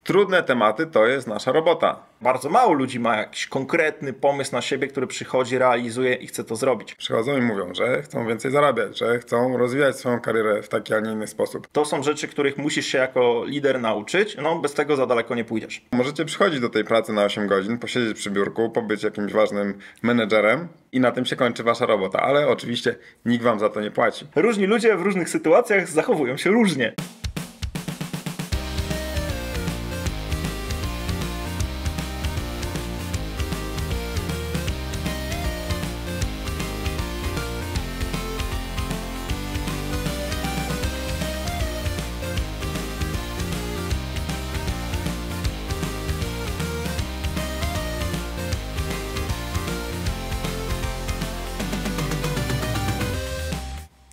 Trudne tematy to jest nasza robota. Bardzo mało ludzi ma jakiś konkretny pomysł na siebie, który przychodzi, realizuje i chce to zrobić. Przychodzą i mówią, że chcą więcej zarabiać, że chcą rozwijać swoją karierę w taki, a nie inny sposób. To są rzeczy, których musisz się jako lider nauczyć, bez tego za daleko nie pójdziesz. Możecie przychodzić do tej pracy na 8 godzin, posiedzieć przy biurku, pobyć jakimś ważnym menedżerem i na tym się kończy wasza robota, ale oczywiście nikt wam za to nie płaci. Różni ludzie w różnych sytuacjach zachowują się różnie.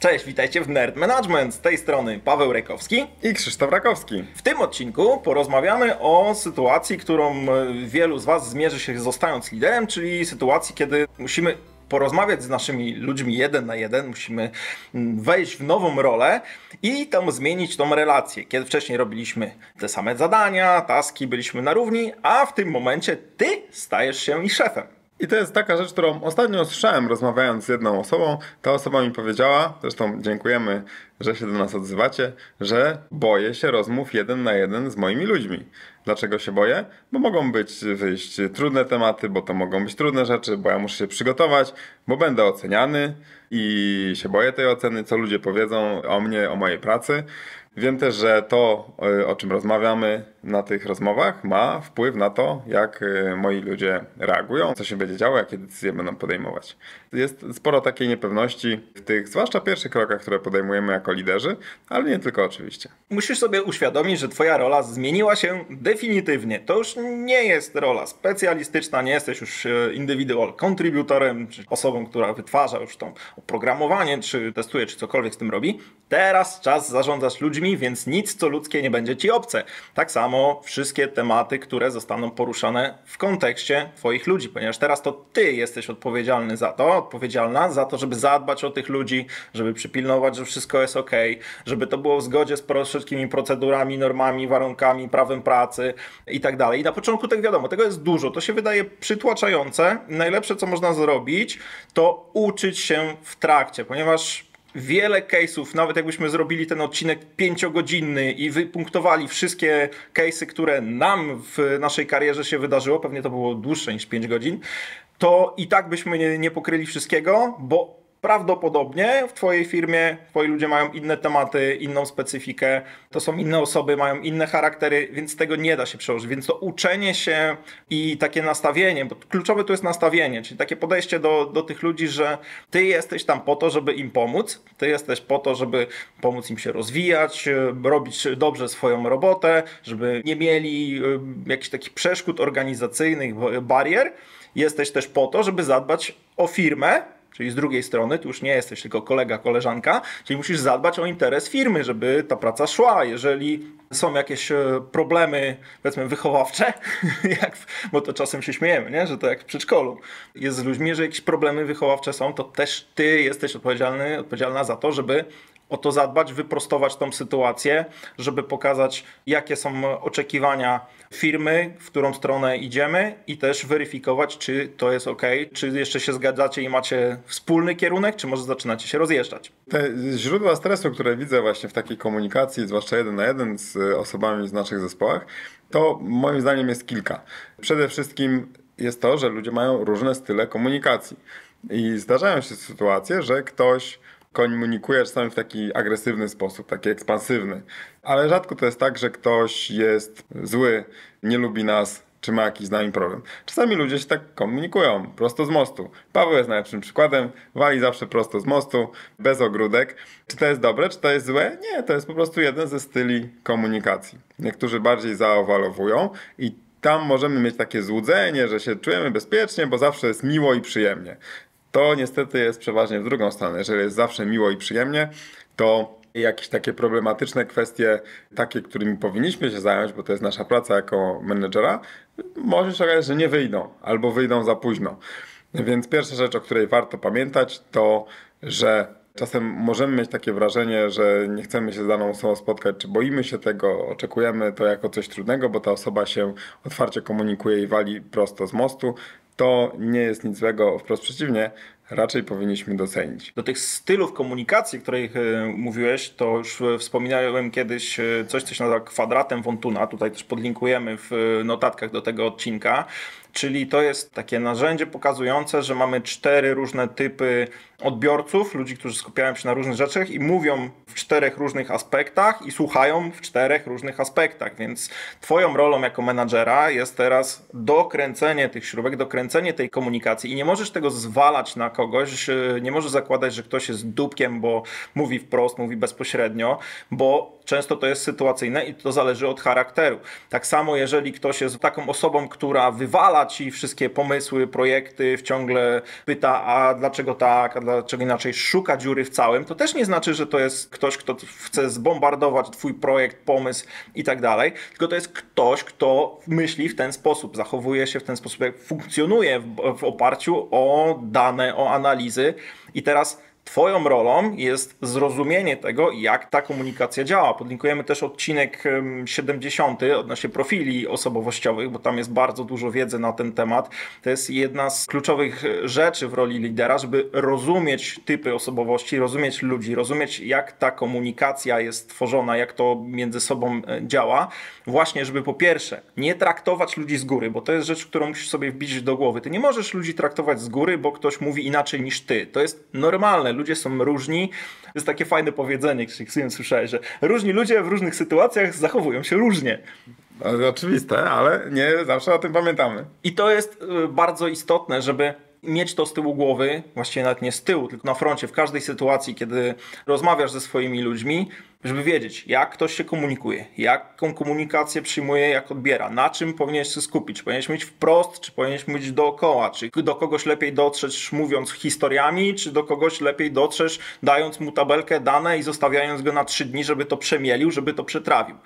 Cześć, witajcie w Nerd Management. Z tej strony Paweł Rejkowski i Krzysztof Rakowski. W tym odcinku porozmawiamy o sytuacji, którą wielu z Was zmierzy się zostając liderem, czyli sytuacji, kiedy musimy porozmawiać z naszymi ludźmi 1 na 1, musimy wejść w nową rolę i tam zmienić tą relację. Kiedy wcześniej robiliśmy te same zadania, taski, byliśmy na równi, a w tym momencie Ty stajesz się i szefem. I to jest taka rzecz, którą ostatnio słyszałem, rozmawiając z jedną osobą. Ta osoba mi powiedziała, zresztą dziękujemy, że się do nas odzywacie, że boję się rozmów 1 na 1 z moimi ludźmi. Dlaczego się boję? Bo mogą wyjść trudne tematy, bo to mogą być trudne rzeczy, bo ja muszę się przygotować, bo będę oceniany i się boję tej oceny, co ludzie powiedzą o mnie, o mojej pracy. Wiem też, że to, o czym rozmawiamy na tych rozmowach, ma wpływ na to, jak moi ludzie reagują, co się będzie działo, jakie decyzje będą podejmować. Jest sporo takiej niepewności w tych, zwłaszcza pierwszych krokach, które podejmujemy jako liderzy, ale nie tylko oczywiście. Musisz sobie uświadomić, że Twoja rola zmieniła się definitywnie. To już nie jest rola specjalistyczna, nie jesteś już individual contributorem, czy osobą, która wytwarza już to oprogramowanie, czy testuje, czy cokolwiek z tym robi. Teraz czas zarządzać ludźmi, więc nic, co ludzkie, nie będzie Ci obce. Tak samo wszystkie tematy, które zostaną poruszane w kontekście Twoich ludzi, ponieważ teraz to Ty jesteś odpowiedzialny za to, odpowiedzialna za to, żeby zadbać o tych ludzi, żeby przypilnować, że wszystko jest ok, żeby to było w zgodzie z wszystkimi procedurami, normami, warunkami, prawem pracy i tak dalej. I na początku, tak wiadomo, tego jest dużo, to się wydaje przytłaczające. Najlepsze, co można zrobić, to uczyć się w trakcie, ponieważ wiele case'ów, nawet jakbyśmy zrobili ten odcinek 5-godzinny i wypunktowali wszystkie case'y, które nam w naszej karierze się wydarzyło, pewnie to było dłuższe niż 5 godzin, to i tak byśmy nie pokryli wszystkiego, bo prawdopodobnie w Twojej firmie Twoi ludzie mają inne tematy, inną specyfikę, to są inne osoby, mają inne charaktery, więc tego nie da się przełożyć. Więc to uczenie się i takie nastawienie, bo kluczowe tu jest nastawienie, czyli takie podejście do tych ludzi, że Ty jesteś tam po to, żeby im pomóc, Ty jesteś po to, żeby pomóc im się rozwijać, robić dobrze swoją robotę, żeby nie mieli jakichś takich przeszkód organizacyjnych, barier. Jesteś też po to, żeby zadbać o firmę, czyli z drugiej strony, tu już nie jesteś tylko kolega, koleżanka, czyli musisz zadbać o interes firmy, żeby ta praca szła. Jeżeli są jakieś problemy, powiedzmy, wychowawcze, bo to czasem się śmiejemy, nie? Że to jak w przedszkolu jest z ludźmi, że jakieś problemy wychowawcze są, to też Ty jesteś odpowiedzialna za to, żeby o to zadbać, wyprostować tą sytuację, żeby pokazać, jakie są oczekiwania firmy, w którą stronę idziemy i też weryfikować, czy to jest ok, czy jeszcze się zgadzacie i macie wspólny kierunek, czy może zaczynacie się rozjeżdżać. Te źródła stresu, które widzę właśnie w takiej komunikacji, zwłaszcza 1 na 1 z osobami w naszych zespołach, to moim zdaniem jest kilka. Przede wszystkim jest to, że ludzie mają różne style komunikacji i zdarzają się sytuacje, że ktoś komunikuje czasami w taki agresywny sposób, taki ekspansywny. Ale rzadko to jest tak, że ktoś jest zły, nie lubi nas, czy ma jakiś z nami problem. Czasami ludzie się tak komunikują, prosto z mostu. Paweł jest najlepszym przykładem, wali zawsze prosto z mostu, bez ogródek. Czy to jest dobre, czy to jest złe? Nie, to jest po prostu jeden ze styli komunikacji. Niektórzy bardziej zaowalowują i tam możemy mieć takie złudzenie, że się czujemy bezpiecznie, bo zawsze jest miło i przyjemnie. To niestety jest przeważnie w drugą stronę. Jeżeli jest zawsze miło i przyjemnie, to jakieś takie problematyczne kwestie, takie, którymi powinniśmy się zająć, bo to jest nasza praca jako menedżera, może się okazać, że nie wyjdą albo wyjdą za późno. Więc pierwsza rzecz, o której warto pamiętać, to że Czasem możemy mieć takie wrażenie, że nie chcemy się z daną osobą spotkać, czy boimy się tego, oczekujemy to jako coś trudnego, bo ta osoba się otwarcie komunikuje i wali prosto z mostu. To nie jest nic złego, wprost przeciwnie, raczej powinniśmy docenić. Do tych stylów komunikacji, o których mówiłeś, to już wspominałem kiedyś coś, co się nazywa kwadratem Wontuna. Tutaj też podlinkujemy w notatkach do tego odcinka. Czyli to jest takie narzędzie pokazujące, że mamy 4 różne typy odbiorców, ludzi, którzy skupiają się na różnych rzeczach i mówią w 4 różnych aspektach i słuchają w 4 różnych aspektach. Więc twoją rolą jako menadżera jest teraz dokręcenie tych śrubek, dokręcenie tej komunikacji i nie możesz tego zwalać na kogoś, nie możesz zakładać, że ktoś jest dupkiem, bo mówi wprost, mówi bezpośrednio, bo często to jest sytuacyjne i to zależy od charakteru. Tak samo jeżeli ktoś jest taką osobą, która wywala ci wszystkie pomysły, projekty, ciągle pyta, a dlaczego tak, a dlaczego inaczej, szuka dziury w całym, to też nie znaczy, że to jest ktoś, kto chce zbombardować twój projekt, pomysł i tak dalej, tylko to jest ktoś, kto myśli w ten sposób, zachowuje się w ten sposób, jak funkcjonuje w oparciu o dane, o analizy i teraz twoją rolą jest zrozumienie tego, jak ta komunikacja działa. Podlinkujemy też odcinek 70 odnośnie profili osobowościowych, bo tam jest bardzo dużo wiedzy na ten temat. To jest jedna z kluczowych rzeczy w roli lidera, żeby rozumieć typy osobowości, rozumieć ludzi, rozumieć jak ta komunikacja jest tworzona, jak to między sobą działa. Właśnie, żeby po pierwsze nie traktować ludzi z góry, bo to jest rzecz, którą musisz sobie wbić do głowy. Ty nie możesz ludzi traktować z góry, bo ktoś mówi inaczej niż ty. To jest normalne. Ludzie są różni. To jest takie fajne powiedzenie, które słyszałeś, że różni ludzie w różnych sytuacjach zachowują się różnie. To jest oczywiste, ale nie zawsze o tym pamiętamy. I to jest bardzo istotne, żeby mieć to z tyłu głowy, właściwie nawet nie z tyłu, tylko na froncie, w każdej sytuacji, kiedy rozmawiasz ze swoimi ludźmi, żeby wiedzieć, jak ktoś się komunikuje, jaką komunikację przyjmuje, jak odbiera, na czym powinieneś się skupić, czy powinieneś mówić wprost, czy powinieneś mówić dookoła, czy do kogoś lepiej dotrzeć mówiąc historiami, czy do kogoś lepiej dotrzesz dając mu tabelkę dane i zostawiając go na 3 dni, żeby to przemielił, żeby to przetrawił.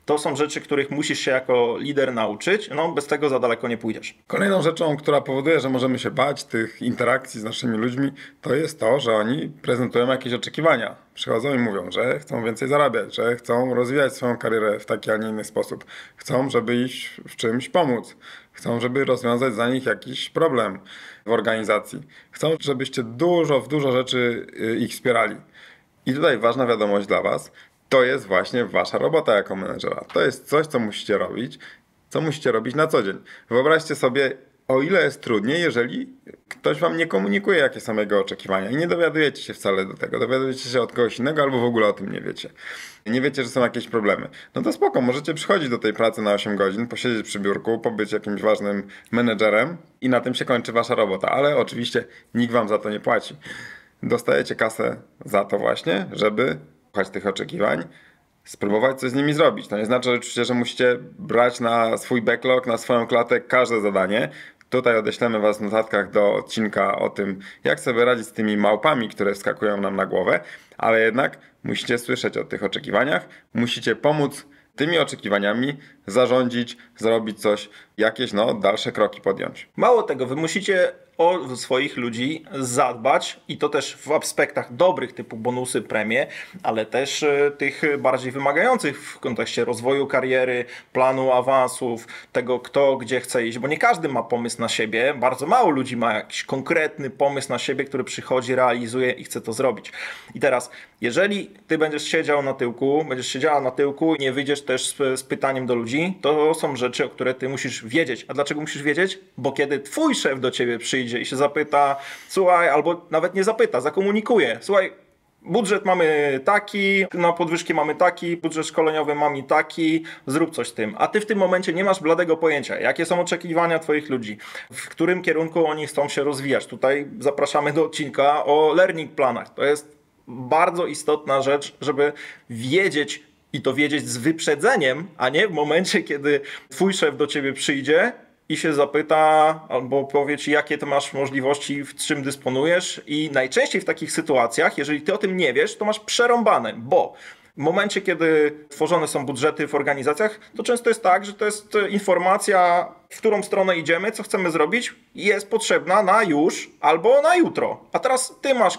To są rzeczy, których musisz się jako lider nauczyć, no bez tego za daleko nie pójdziesz. Kolejną rzeczą, która powoduje, że możemy się bać tych interakcji z naszymi ludźmi, to jest to, że oni prezentują jakieś oczekiwania. Przychodzą i mówią, że chcą więcej zarabiać, że chcą rozwijać swoją karierę w taki, a nie inny sposób. Chcą, żeby iść w czymś pomóc. Chcą, żeby rozwiązać za nich jakiś problem w organizacji. Chcą, żebyście w dużo rzeczy ich wspierali. I tutaj ważna wiadomość dla was. To jest właśnie wasza robota jako menedżera. To jest coś, co musicie robić, na co dzień. Wyobraźcie sobie, o ile jest trudniej, jeżeli ktoś wam nie komunikuje, jakie są jego oczekiwania i nie dowiadujecie się wcale do tego. Dowiadujecie się od kogoś innego albo w ogóle o tym nie wiecie. Nie wiecie, że są jakieś problemy. No to spoko, możecie przychodzić do tej pracy na 8 godzin, posiedzieć przy biurku, pobyć jakimś ważnym menedżerem i na tym się kończy wasza robota. Ale oczywiście nikt wam za to nie płaci. Dostajecie kasę za to właśnie, żeby słuchać tych oczekiwań, spróbować coś z nimi zrobić. To nie znaczy oczywiście, że musicie brać na swój backlog, na swoją klatę każde zadanie. Tutaj odeślemy was w notatkach do odcinka o tym, jak sobie radzić z tymi małpami, które wskakują nam na głowę, ale jednak musicie słyszeć o tych oczekiwaniach, musicie pomóc tymi oczekiwaniami zarządzić, zrobić coś, jakieś dalsze kroki podjąć. Mało tego, wy musicie o swoich ludzi zadbać i to też w aspektach dobrych typu bonusy, premie, ale też tych bardziej wymagających w kontekście rozwoju kariery, planu awansów, tego kto gdzie chce iść, bo nie każdy ma pomysł na siebie, bardzo mało ludzi ma jakiś konkretny pomysł na siebie, który przychodzi, realizuje i chce to zrobić. I teraz, jeżeli ty będziesz siedziała na tyłku i nie wyjdziesz też z pytaniem do ludzi, to są rzeczy, o które ty musisz wiedzieć. A dlaczego musisz wiedzieć? Bo kiedy twój szef do ciebie przyjdzie i się zapyta, słuchaj, albo nawet nie zapyta, zakomunikuje, słuchaj, budżet mamy taki, na podwyżki mamy taki, budżet szkoleniowy mamy taki, zrób coś z tym. A ty w tym momencie nie masz bladego pojęcia, jakie są oczekiwania twoich ludzi, w którym kierunku oni chcą się rozwijać. Tutaj zapraszamy do odcinka o learning planach. To jest bardzo istotna rzecz, żeby wiedzieć i to wiedzieć z wyprzedzeniem, a nie w momencie, kiedy twój szef do ciebie przyjdzie i się zapyta albo powie ci, jakie ty masz możliwości, w czym dysponujesz i najczęściej w takich sytuacjach, jeżeli ty o tym nie wiesz, to masz przerąbane, bo w momencie, kiedy tworzone są budżety w organizacjach, to często jest tak, że to jest informacja w którą stronę idziemy, co chcemy zrobić, jest potrzebna na już albo na jutro. A teraz ty masz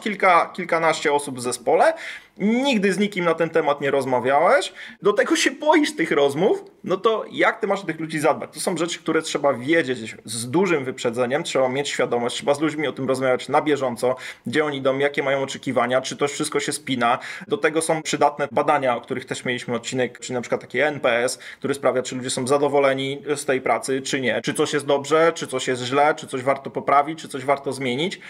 kilkanaście osób w zespole, nigdy z nikim na ten temat nie rozmawiałeś, do tego się boisz tych rozmów, no to jak ty masz o tych ludzi zadbać? To są rzeczy, które trzeba wiedzieć z dużym wyprzedzeniem, trzeba mieć świadomość, trzeba z ludźmi o tym rozmawiać na bieżąco, gdzie oni idą, jakie mają oczekiwania, czy to wszystko się spina. Do tego są przydatne badania, o których też mieliśmy odcinek, czy na przykład taki NPS, który sprawia, czy ludzie są zadowoleni z tej pracy, czy nie. Czy coś jest dobrze, czy coś jest źle, czy coś warto poprawić, czy coś warto zmienić.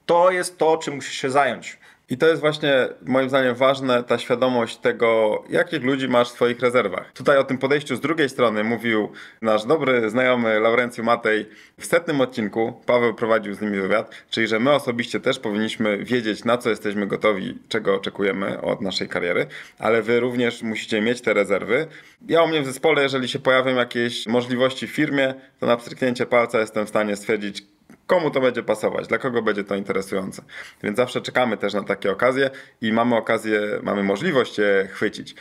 To jest to, czym musisz się zająć. I to jest właśnie moim zdaniem ważne, ta świadomość tego, jakich ludzi masz w swoich rezerwach. Tutaj o tym podejściu z drugiej strony mówił nasz dobry znajomy Laurencju Matej w 100. odcinku. Paweł prowadził z nimi wywiad, czyli że my osobiście też powinniśmy wiedzieć, na co jesteśmy gotowi, czego oczekujemy od naszej kariery, ale wy również musicie mieć te rezerwy. Ja u mnie w zespole, jeżeli się pojawią jakieś możliwości w firmie, to na pstryknięcie palca jestem w stanie stwierdzić, komu to będzie pasować, dla kogo będzie to interesujące. Więc zawsze czekamy też na takie okazje i mamy możliwość je chwycić.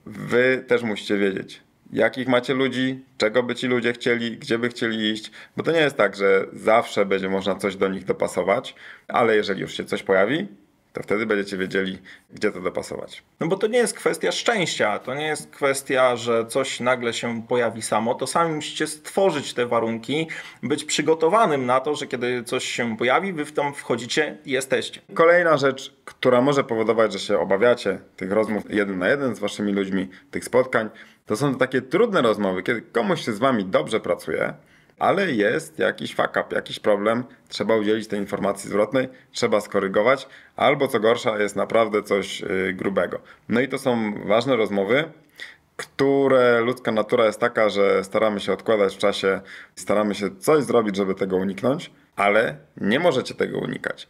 Wy też musicie wiedzieć, jakich macie ludzi, czego by ci ludzie chcieli, gdzie by chcieli iść, bo to nie jest tak, że zawsze będzie można coś do nich dopasować, ale jeżeli już się coś pojawi, to wtedy będziecie wiedzieli, gdzie to dopasować. No bo to nie jest kwestia szczęścia, to nie jest kwestia, że coś nagle się pojawi samo, to sami musicie stworzyć te warunki, być przygotowanym na to, że kiedy coś się pojawi, wy w to wchodzicie i jesteście. Kolejna rzecz, która może powodować, że się obawiacie tych rozmów 1 na 1 z waszymi ludźmi, tych spotkań, to są takie trudne rozmowy, kiedy komuś się z wami dobrze pracuje, ale jest jakiś fuck up, jakiś problem, trzeba udzielić tej informacji zwrotnej, trzeba skorygować, albo co gorsza jest naprawdę coś grubego. No i to są ważne rozmowy, które ludzka natura jest taka, że staramy się odkładać w czasie, staramy się coś zrobić, żeby tego uniknąć, ale nie możecie tego unikać.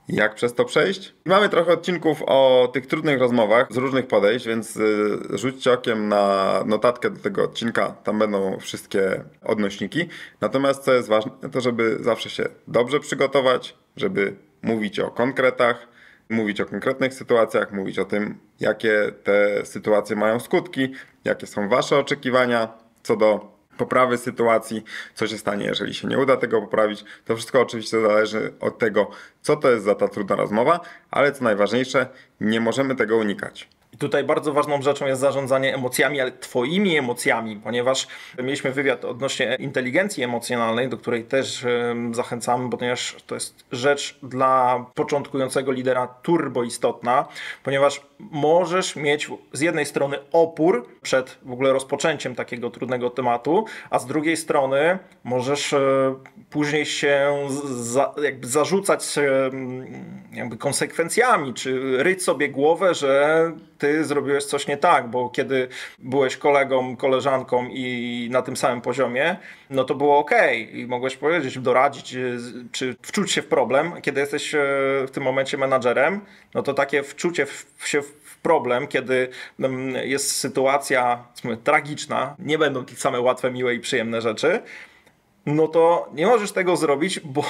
Jak przez to przejść? Mamy trochę odcinków o tych trudnych rozmowach z różnych podejść, więc rzućcie okiem na notatkę do tego odcinka, tam będą wszystkie odnośniki. Natomiast co jest ważne, to żeby zawsze się dobrze przygotować, żeby mówić o konkretach, mówić o konkretnych sytuacjach, mówić o tym, jakie te sytuacje mają skutki, jakie są wasze oczekiwania co do poprawy sytuacji, co się stanie, jeżeli się nie uda tego poprawić. To wszystko oczywiście zależy od tego, co to jest za ta trudna rozmowa, ale co najważniejsze, nie możemy tego unikać. I tutaj bardzo ważną rzeczą jest zarządzanie emocjami, ale twoimi emocjami, ponieważ mieliśmy wywiad odnośnie inteligencji emocjonalnej, do której też zachęcamy, ponieważ to jest rzecz dla początkującego lidera turbo istotna, ponieważ możesz mieć z jednej strony opór przed w ogóle rozpoczęciem takiego trudnego tematu, a z drugiej strony możesz później się jakby zarzucać jakby konsekwencjami, czy ryć sobie głowę, że ty zrobiłeś coś nie tak, bo kiedy byłeś kolegą, koleżanką i na tym samym poziomie, no to było okej i mogłeś powiedzieć, doradzić, czy wczuć się w problem. Kiedy jesteś w tym momencie menadżerem, no to takie wczucie się w problem, kiedy jest sytuacja tragiczna, nie będą to same łatwe, miłe i przyjemne rzeczy, no to nie możesz tego zrobić, bo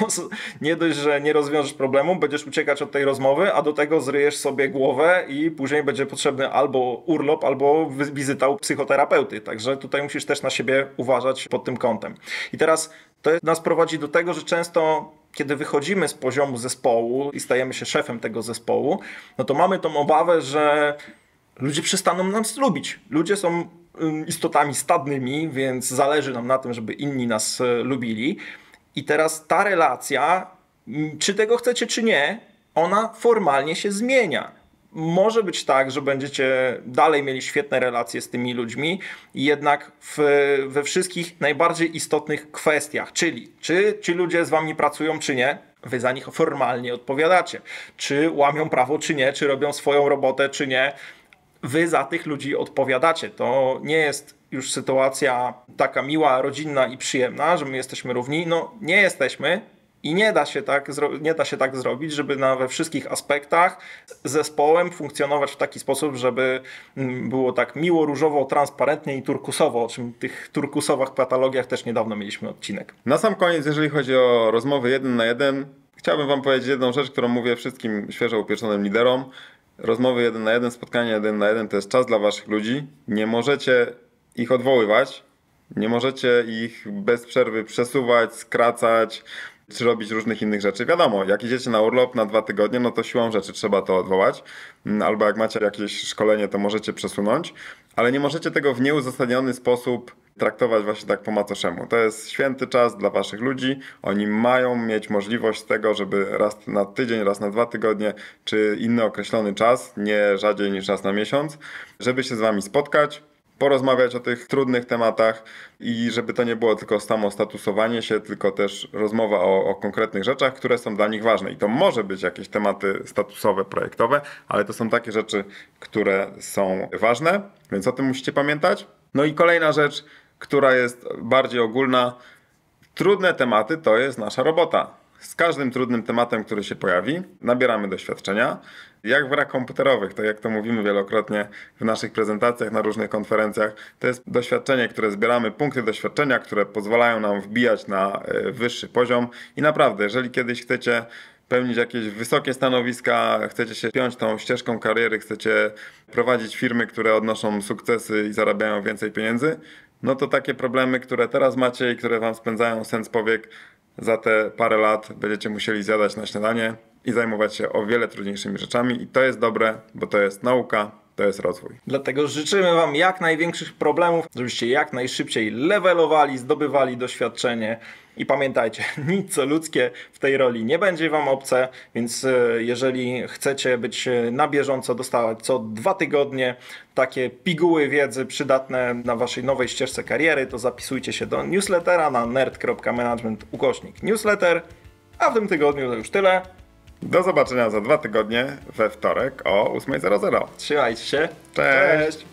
nie dość, że nie rozwiążesz problemu, będziesz uciekać od tej rozmowy, a do tego zryjesz sobie głowę i później będzie potrzebny albo urlop, albo wizyta u psychoterapeuty. Także tutaj musisz też na siebie uważać pod tym kątem. I teraz to nas prowadzi do tego, że często kiedy wychodzimy z poziomu zespołu i stajemy się szefem tego zespołu, no to mamy tą obawę, że ludzie przestaną nas lubić. Ludzie są istotami stadnymi, więc zależy nam na tym, żeby inni nas lubili. I teraz ta relacja, czy tego chcecie, czy nie, ona formalnie się zmienia. Może być tak, że będziecie dalej mieli świetne relacje z tymi ludźmi, jednak we wszystkich najbardziej istotnych kwestiach, czyli czy ci ludzie z wami pracują, czy nie, wy za nich formalnie odpowiadacie. Czy łamią prawo, czy nie, czy robią swoją robotę, czy nie, wy za tych ludzi odpowiadacie. To nie jest już sytuacja taka miła, rodzinna i przyjemna, że my jesteśmy równi. No nie jesteśmy i nie da się tak zrobić, żeby we wszystkich aspektach z zespołem funkcjonować w taki sposób, żeby było tak miło, różowo, transparentnie i turkusowo, o czym tych turkusowych patologiach też niedawno mieliśmy odcinek. Na sam koniec, jeżeli chodzi o rozmowy 1 na 1, chciałbym wam powiedzieć jedną rzecz, którą mówię wszystkim świeżo upieczonym liderom. Rozmowy 1 na 1, spotkania 1 na 1 to jest czas dla waszych ludzi. Nie możecie ich odwoływać, Nie możecie ich bez przerwy przesuwać, skracać, czy robić różnych innych rzeczy. Wiadomo, jak idziecie na urlop na 2 tygodnie, no to siłą rzeczy trzeba to odwołać. Albo jak macie jakieś szkolenie, to możecie przesunąć, ale nie możecie tego w nieuzasadniony sposób traktować właśnie tak po macoszemu. To jest święty czas dla waszych ludzi. Oni mają mieć możliwość tego, żeby raz na tydzień, raz na 2 tygodnie, czy inny określony czas, nie rzadziej niż raz na miesiąc, żeby się z wami spotkać, porozmawiać o tych trudnych tematach i żeby to nie było tylko samo statusowanie się, tylko też rozmowa o konkretnych rzeczach, które są dla nich ważne. I to może być jakieś tematy statusowe, projektowe, ale to są takie rzeczy, które są ważne, więc o tym musicie pamiętać. No i kolejna rzecz, która jest bardziej ogólna. Trudne tematy to jest nasza robota. Z każdym trudnym tematem, który się pojawi, nabieramy doświadczenia. Jak w grach komputerowych, tak jak to mówimy wielokrotnie w naszych prezentacjach, na różnych konferencjach, to jest doświadczenie, które zbieramy, punkty doświadczenia, które pozwalają nam wbijać na wyższy poziom. I naprawdę, jeżeli kiedyś chcecie pełnić jakieś wysokie stanowiska, chcecie się piąć tą ścieżką kariery, chcecie prowadzić firmy, które odnoszą sukcesy i zarabiają więcej pieniędzy, no to takie problemy, które teraz macie i które wam spędzają sen z powiek, za te parę lat będziecie musieli zjadać na śniadanie i zajmować się o wiele trudniejszymi rzeczami i to jest dobre, bo to jest nauka, to jest rozwój. Dlatego życzymy wam jak największych problemów, żebyście jak najszybciej levelowali, zdobywali doświadczenie i pamiętajcie, nic co ludzkie w tej roli nie będzie wam obce, więc jeżeli chcecie być na bieżąco, dostawać co 2 tygodnie takie piguły wiedzy przydatne na waszej nowej ścieżce kariery, to zapisujcie się do newslettera na nerd.management/newsletter, a w tym tygodniu to już tyle. Do zobaczenia za 2 tygodnie we wtorek o 8:00. Trzymajcie się. Cześć.